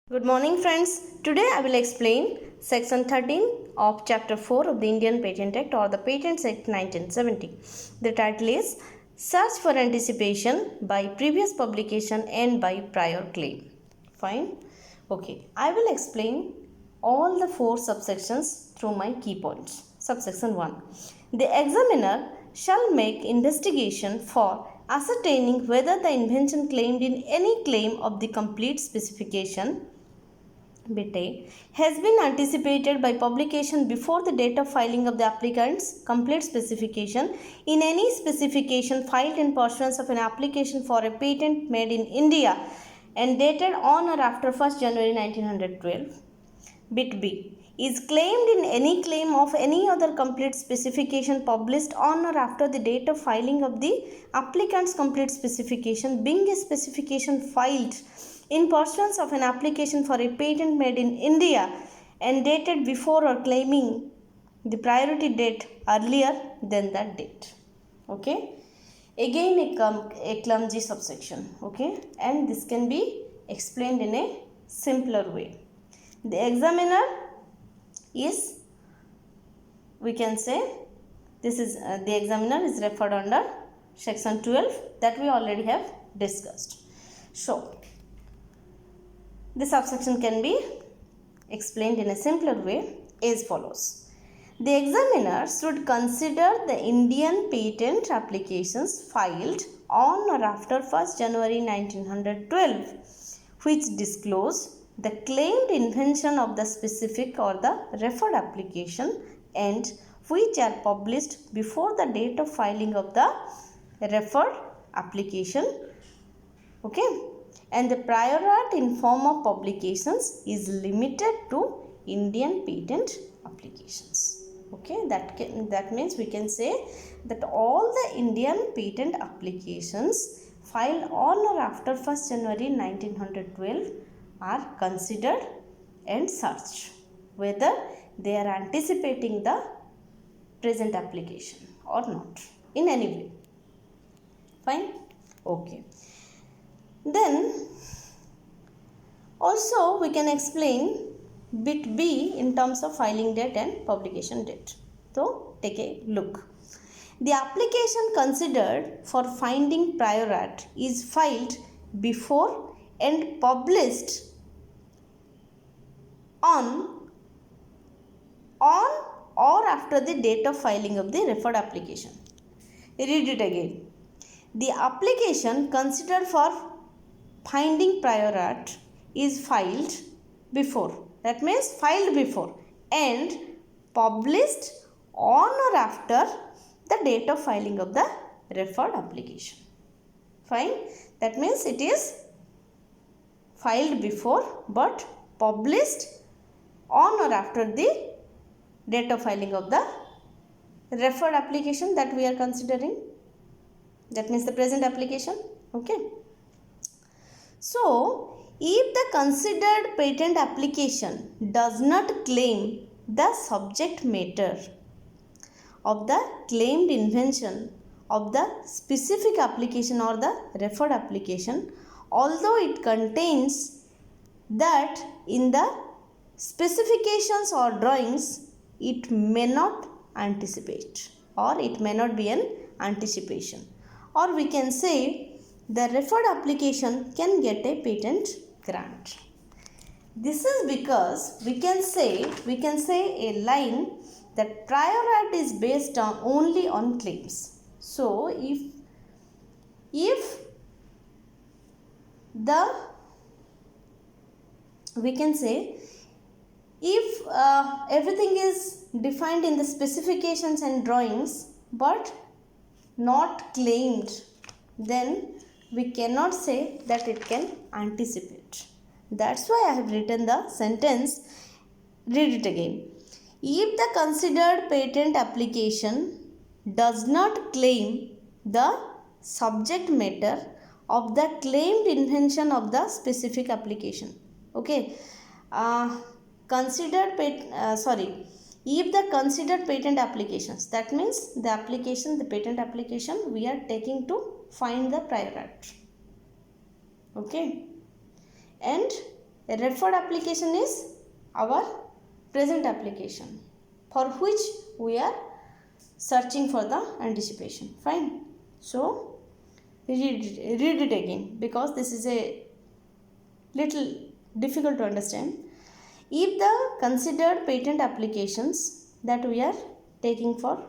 Good morning friends. Today I will explain section 13 of chapter 4 of the Indian Patent Act or the Patents Act 1970. The title is Search for Anticipation by Previous Publication and by Prior Claim. Fine. Okay. I will explain all the 4 subsections through my key points. Subsection 1. The examiner shall make investigation for ascertaining whether the invention claimed in any claim of the complete specification bit A has been anticipated by publication before the date of filing of the applicant's complete specification in any specification filed in pursuance of an application for a patent made in India and dated on or after 1st January 1912. Bit B is claimed in any claim of any other complete specification published on or after the date of filing of the applicant's complete specification, being a specification filed in pursuance of an application for a patent made in India and dated before or claiming the priority date earlier than that date. Okay. Again a clumsy subsection. Okay. And this can be explained in a simpler way. The examiner is, we can say, this is the examiner is referred under section 12 that we already have discussed. So, the subsection can be explained in a simpler way as follows. The examiner should consider the Indian patent applications filed on or after 1st January 1912 which disclose the claimed invention of the specific or the referred application and which are published before the date of filing of the referred application. Okay. And the prior art in form of publications is limited to Indian patent applications. Okay, that means we can say that all the Indian patent applications filed on or after 1st January 1912 are considered and searched whether they are anticipating the present application or not in any way. Fine? Okay. Then also we can explain bit B in terms of filing date and publication date. So take a look. The application considered for finding prior art is filed before and published on or after the date of filing of the referred application. Read it again. The application considered for finding prior art is filed before, that means filed before and published on or after the date of filing of the referred application. Fine. That means it is filed before but published on or after the date of filing of the referred application that we are considering. That means the present application. Okay. So, if the considered patent application does not claim the subject matter of the claimed invention of the specific application or the referred application, although it contains that in the specifications or drawings, it may not anticipate or it may not be an anticipation. Or we can say the referred application can get a patent grant. This is because we can say a line that prior art is based on only on claims. So if the we can say if everything is defined in the specifications and drawings but not claimed, then we cannot say that it can anticipate. That's why I have written the sentence. Read it again. If the considered patent application does not claim the subject matter of the claimed invention of the specific application. Okay. If the considered patent applications, that means the patent application we are taking to find the prior art. Okay. And A referred application is our present application for which we are searching for the anticipation. Fine. So read it again because this is a little difficult to understand. If the considered patent applications that we are taking for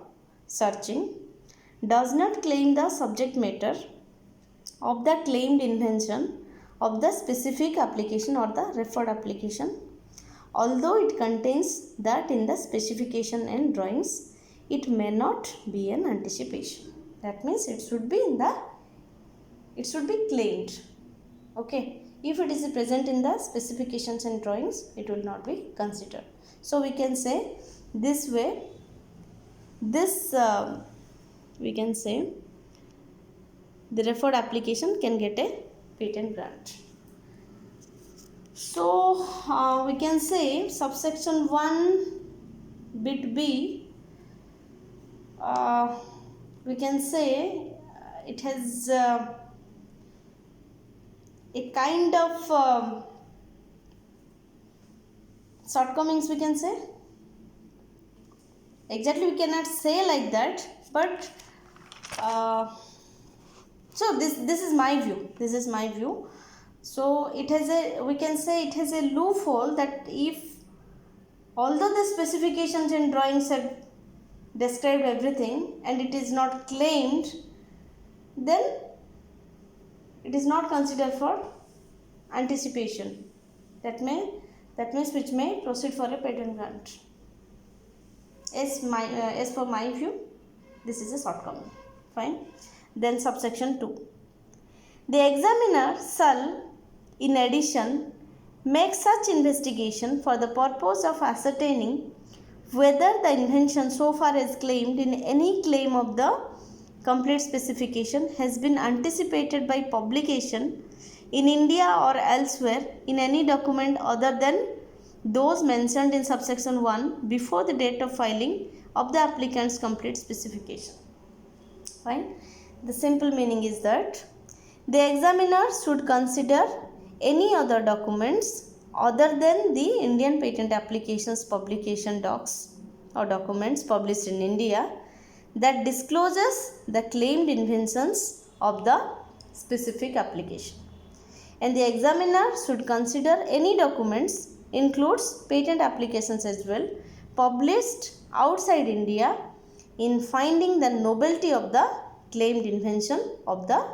searching does not claim the subject matter of the claimed invention of the specific application or the referred application, although it contains that in the specification and drawings, it may not be an anticipation. That means it should be claimed. Okay. If it is present in the specifications and drawings, it will not be considered. So we can say this way, we can say the referred application can get a patent grant. So we can say subsection 1 bit B, we can say it has a kind of shortcomings, we can say. Exactly we cannot say like that, but so this is my view. So it has a, we can say it has a loophole that if, although the specifications and drawings have described everything and it is not claimed, then it is not considered for anticipation. That means which may proceed for a patent grant. As for my view, this is a shortcoming. Fine. Then subsection 2. The examiner shall, in addition, make such investigation for the purpose of ascertaining whether the invention so far as claimed in any claim of the complete specification has been anticipated by publication in India or elsewhere in any document other than those mentioned in subsection 1 before the date of filing of the applicant's complete specification. Fine. The simple meaning is that the examiner should consider any other documents other than the Indian patent applications publication docs or documents published in India that discloses the claimed inventions of the specific application. And the examiner should consider any documents, includes patent applications as well, published outside India in finding the novelty of the claimed invention of the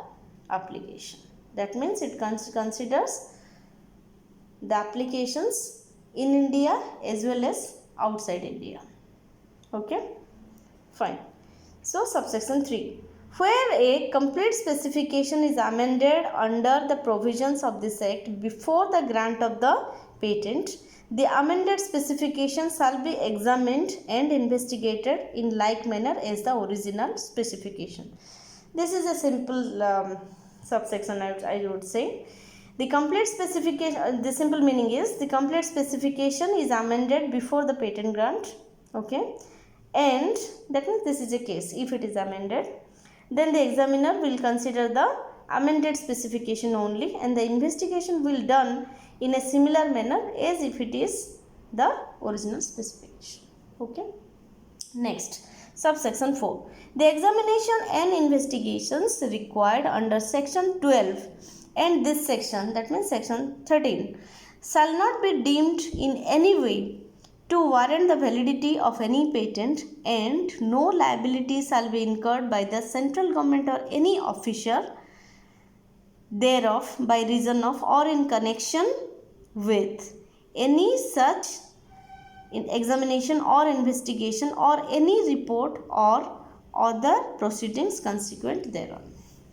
application. That means it considers the applications in India as well as outside India. Okay, fine. So subsection 3. Where a complete specification is amended under the provisions of this act before the grant of the patent, the amended specification shall be examined and investigated in like manner as the original specification. This is a simple subsection, I would say. The complete specification, the simple meaning is the complete specification is amended before the patent grant. Okay, and that means this is a case. If it is amended, then the examiner will consider the amended specification only, and the investigation will done in a similar manner as if it is the original specification. Okay. Next, subsection 4. The examination and investigations required under section 12 and this section, that means section 13, shall not be deemed in any way to warrant the validity of any patent, and no liability shall be incurred by the central government or any officer thereof by reason of or in connection with any such examination or investigation or any report or other proceedings consequent thereon.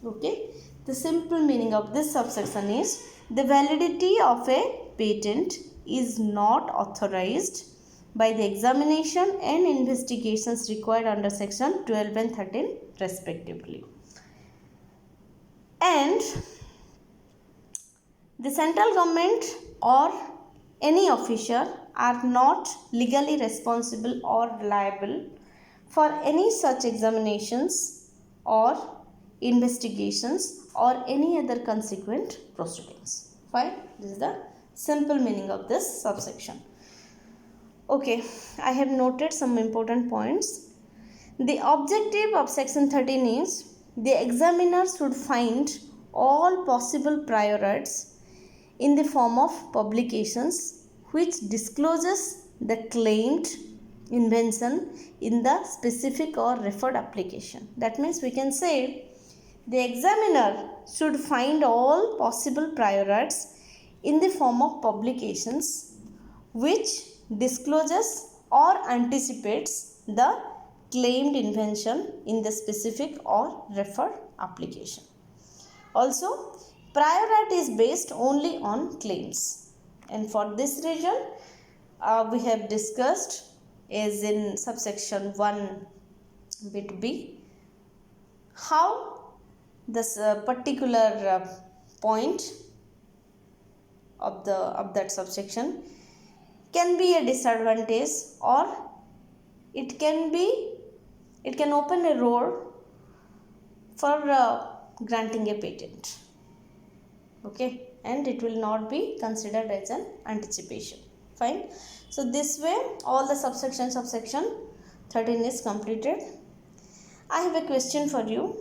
Okay, the simple meaning of this subsection is the validity of a patent is not authorized by the examination and investigations required under section 12 and 13 respectively. And the central government or any officer are not legally responsible or liable for any such examinations or investigations or any other consequent proceedings. Fine, this is the Simple meaning of this subsection. Okay, I have noted some important points. The objective of section 13 is the examiner should find all possible prior rights in the form of publications which discloses the claimed invention in the specific or referred application. That means we can say the examiner should find all possible prior rights in the form of publications which discloses or anticipates the claimed invention in the specific or referred application. Also, prior right is based only on claims, and for this reason we have discussed is in subsection 1 bit B how this particular point of that subsection can be a disadvantage, or it can open a road for granting a patent. Okay, and it will not be considered as an anticipation. Fine. So this way all the subsections of section 13 is completed. I have a question for you.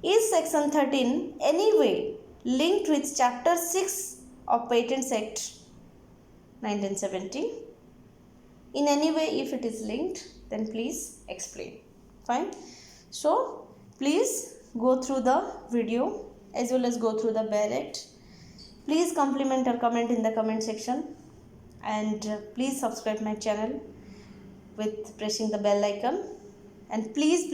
Is section 13 anyway linked with chapter 6 of Patents Act 1970? In any way, if it is linked, then please explain. Fine. So please go through the video as well as go through the BEL Act. Please compliment or comment in the comment section, and please subscribe my channel with pressing the bell icon, and please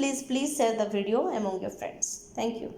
share the video among your friends. Thank you.